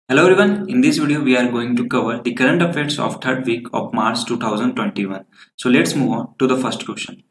Hello everyone, in this video we are going to cover the current affairs of third week of March 2021. So let's move on to the first question.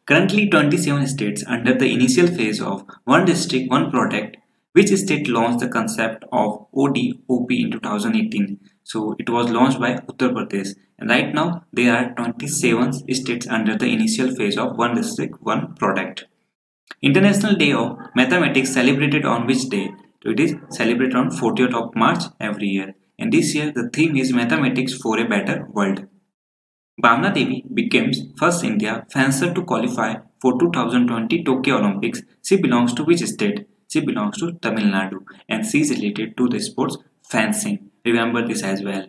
Currently 27 states under the initial phase of one district one product. Which state launched the concept of ODOP in 2018? So it was launched by Uttar Pradesh, and right now there are 27 states under the initial phase of one district one product. International Day of Mathematics celebrated on which day? So it is celebrated on 40th of March every year. And this year the theme is Mathematics for a Better World. Bhavna Devi becomes first India fencer to qualify for 2020 Tokyo Olympics. She belongs to which state? She belongs to Tamil Nadu and she is related to the sports fencing. Remember this as well.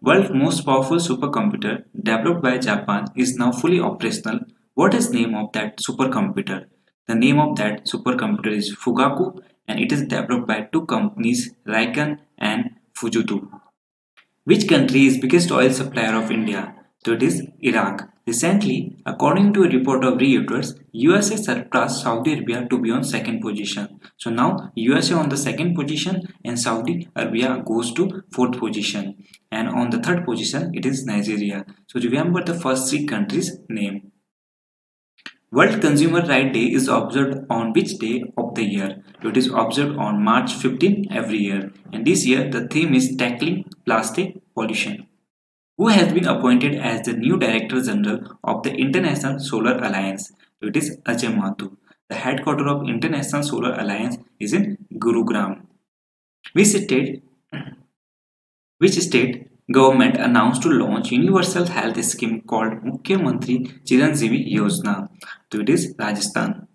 World's most powerful supercomputer developed by Japan is now fully operational. What is the name of that supercomputer? The name of that supercomputer is Fugaku and it is developed by two companies Riken and Fujitsu. Which country is biggest oil supplier of India? So it is Iraq. Recently, according to a report of Reuters, USA surpassed Saudi Arabia to be on second position. So now USA on the second position and Saudi Arabia goes to fourth position. And on the third position, it is Nigeria. So remember the first three countries' name. World Consumer Rights Day is observed on which day of the year? It is observed on March 15 every year. And this year the theme is tackling plastic pollution. Who has been appointed as the new Director General of the International Solar Alliance? It is Ajay Mathur. The headquarters of International Solar Alliance is in Gurugram. Which state which state government announced to launch universal health scheme called Mukhyamantri Chiranjeevi Yojana? So it is Rajasthan.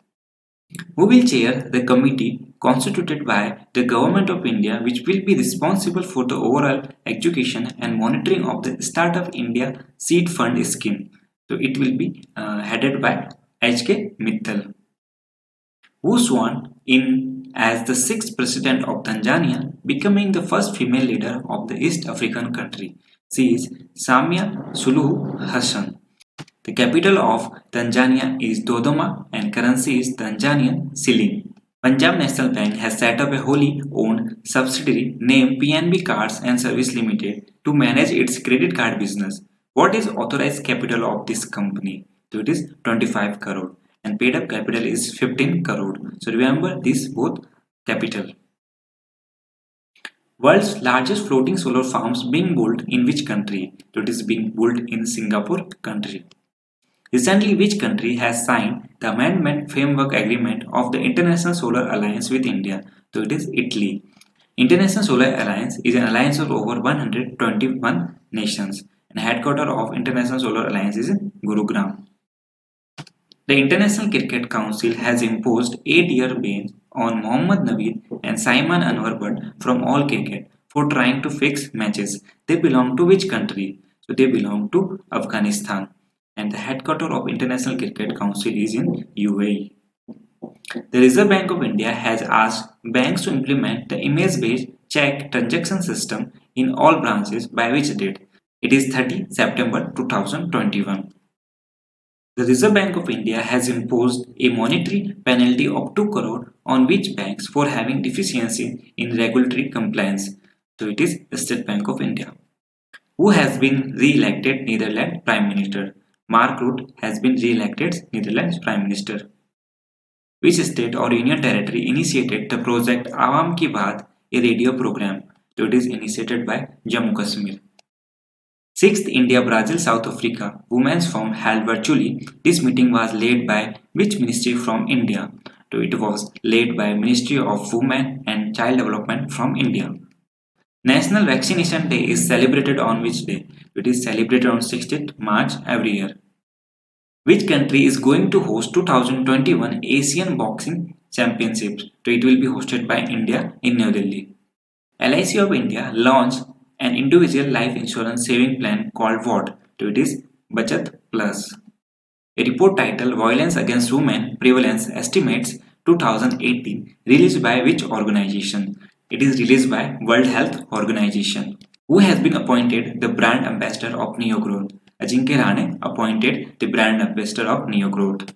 Who will chair the committee constituted by the Government of India which will be responsible for the overall education and monitoring of the Startup India Seed Fund scheme? So it will be headed by H.K. Mittal. Who sworn in as the sixth president of Tanzania, becoming the first female leader of the East African country. She is Samia Suluhu Hassan. The capital of Tanzania is Dodoma and currency is Tanzanian shilling. Punjab National Bank has set up a wholly owned subsidiary named PNB Cards and Service Limited to manage its credit card business. What is authorized capital of this company? So it is 25 crore and paid up capital is 15 crore. So remember this both capital. World's largest floating solar farms being built in which country? So it is being built in Singapore country. Recently, which country has signed the Amendment Framework Agreement of the International Solar Alliance with India? So it is Italy. International Solar Alliance is an alliance of over 121 nations and headquarters of International Solar Alliance is in Gurugram. The International Cricket Council has imposed 8-year ban on Mohammad Naveed and Simon Anwar Butt from all cricket for trying to fix matches. They belong to which country? So they belong to Afghanistan and the headquarters of International Cricket Council is in UAE. The Reserve Bank of India has asked banks to implement the image-based check transaction system in all branches by which date? It is 30 September 2021. The Reserve Bank of India has imposed a monetary penalty of 2 crore on which banks for having deficiency in regulatory compliance. So it is the State Bank of India. Who has been re-elected Netherlands Prime Minister? Mark Rutte has been re-elected Netherlands Prime Minister. Which state or union territory initiated the project Awam Ki Baat, a radio program? So it is initiated by Jammu Kashmir. 6th India-Brazil-South Africa Women's Forum held virtually. This meeting was led by which ministry from India? So it was led by Ministry of Women and Child Development from India. National Vaccination Day is celebrated on which day? It is celebrated on 16th March every year. Which country is going to host 2021 Asian Boxing Championships? So it will be hosted by India in New Delhi. LIC of India launched an individual life insurance saving plan called what? So it is Bachat Plus. A report titled Violence Against Women Prevalence Estimates 2018 released by which organization? It is released by World Health Organization. Who has been appointed the brand ambassador of Neogrowth? Ajinkya Rane appointed the brand ambassador of Neogrowth.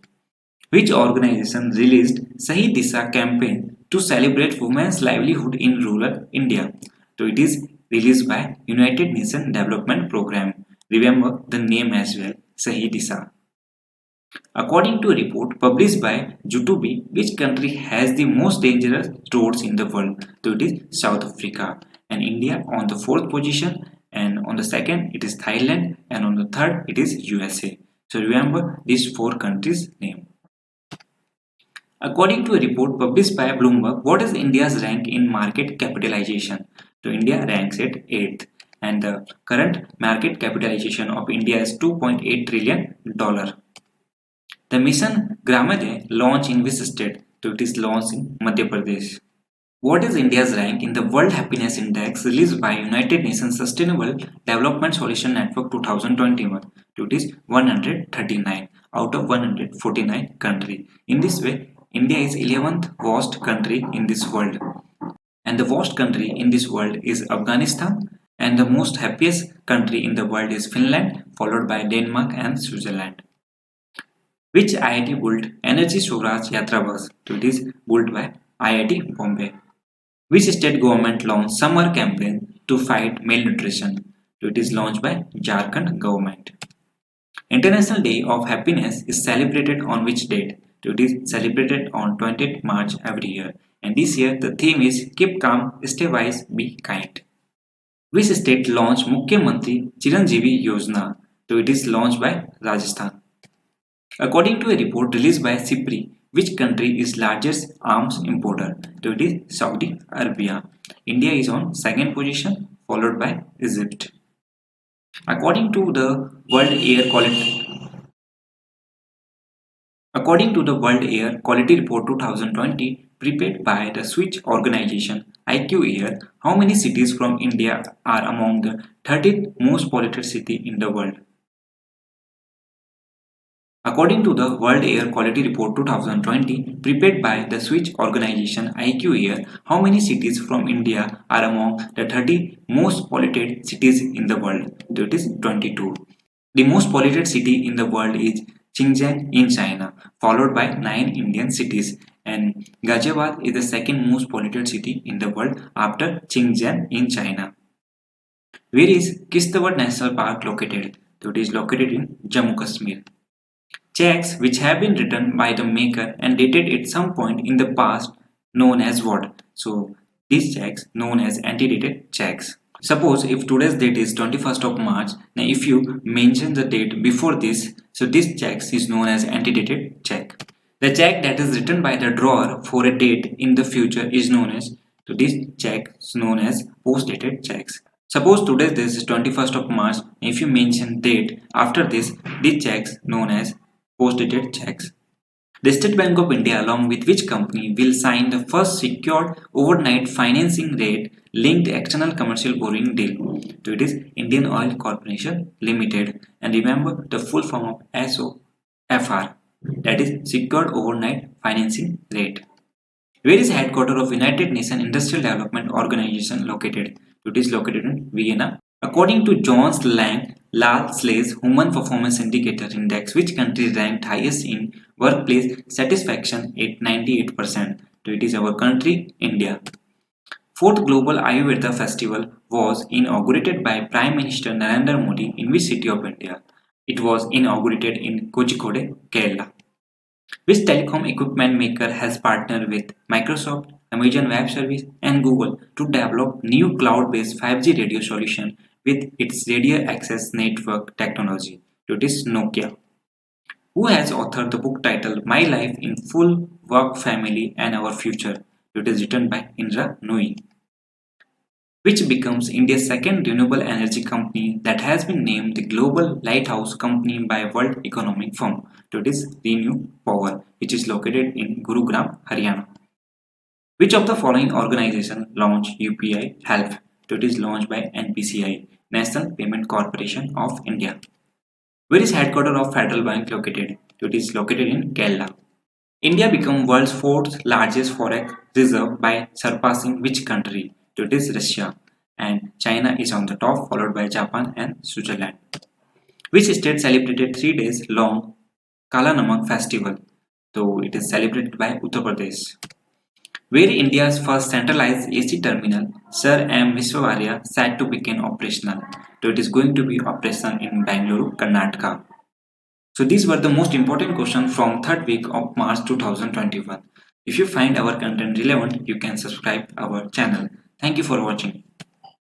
Which organization released Sahi Disha campaign to celebrate women's livelihood in rural India? So it is released by United Nations Development Program. Remember the name as well, Sahi Disa. According to a report published by Jutubi, which country has the most dangerous roads in the world? So it is South Africa, and India on the fourth position, and on the second it is Thailand, and on the third it is USA. So remember these four countries' name. According to a report published by Bloomberg, what is India's rank in market capitalization? So India ranks at 8th, and the current market capitalization of India is $2.8 trillion. The mission Gramadeh launched in which state? So it is launched in Madhya Pradesh. What is India's rank in the World Happiness Index released by United Nations Sustainable Development Solution Network 2021? So it is 139 out of 149 countries. In this way, India is 11th worst country in this world. And the worst country in this world is Afghanistan, and the most happiest country in the world is Finland, followed by Denmark and Switzerland. Which IIT built Energy Swaraj Yatra bus? So it is built by IIT Bombay. Which state government launched summer campaign to fight malnutrition? So it is launched by Jharkhand government. International Day of Happiness is celebrated on which date? So it is celebrated on 20th March every year. And this year the theme is Keep Calm, Stay Wise, Be Kind. Which state launched Mukhyamantri Chiranjeevi Yojana? So it is launched by Rajasthan. According to a report released by CIPRI, which country is largest arms importer? So it is Saudi Arabia. India is on second position, followed by Egypt. According to the World Air Quality Report 2020, prepared by the Switch organization IQ Air, how many cities from India are among the 30th most polluted city in the world? According to the World Air Quality Report 2020, prepared by the Switch organization IQ Air, how many cities from India are among the 30 most polluted cities in the world? So it is 22. The most polluted city in the world is Xinjiang in China, followed by 9 Indian cities, and Ghaziabad is the second most polluted city in the world after Xinjiang in China. Where is Kishtawar National Park located? So it is located in Jammu Kashmir. Checks which have been written by the maker and dated at some point in the past known as what? So these checks known as antedated checks. Suppose if today's date is 21st of March, now if you mention the date before this, so this checks is known as antedated check. The check that is written by the drawer for a date in the future is known as, so this check is known as post-dated checks. Suppose today's date is 21st of March, if you mention date after this checks known as post-dated checks. The State Bank of India along with which company will sign the first secured overnight financing rate linked external commercial borrowing deal? So it is Indian Oil Corporation Limited, and remember the full form of SOFR, that is Secured Overnight Financing Rate. Where is headquarters of United Nations Industrial Development Organization located? So it is located in Vienna. According to Jones Lang Lalsley's Human Performance Indicator Index, which country ranked highest in workplace satisfaction at 98%? So it is our country, India. Fourth Global Ayurveda Festival was inaugurated by Prime Minister Narendra Modi in which city of India? It was inaugurated in Kozhikode, Kerala. Which telecom equipment maker has partnered with Microsoft, Amazon Web Service, and Google to develop new cloud-based 5G radio solution with its radio access network technology? It is Nokia. Who has authored the book titled My Life in Full, Work, Family and Our Future? It is written by Indra Nooyi. Which becomes India's second renewable energy company that has been named the Global Lighthouse Company by World Economic Forum. So it is Renew Power, which is located in Gurugram, Haryana. Which of the following organizations launched UPI Help? So it is launched by NPCI, National Payment Corporation of India. Where is headquarters of Federal Bank located? So it is located in Kerala. India became world's fourth largest forex reserve by surpassing which country? So it is Russia, and China is on the top, followed by Japan and Switzerland. Which state celebrated 3 days long Kala Namak festival? So it is celebrated by Uttar Pradesh. Where India's first centralized AC terminal, Sir M. Viswavarya, said to begin operational. So it is going to be operational in Bangalore, Karnataka. So these were the most important questions from third week of March 2021. If you find our content relevant, you can subscribe our channel. Thank you for watching.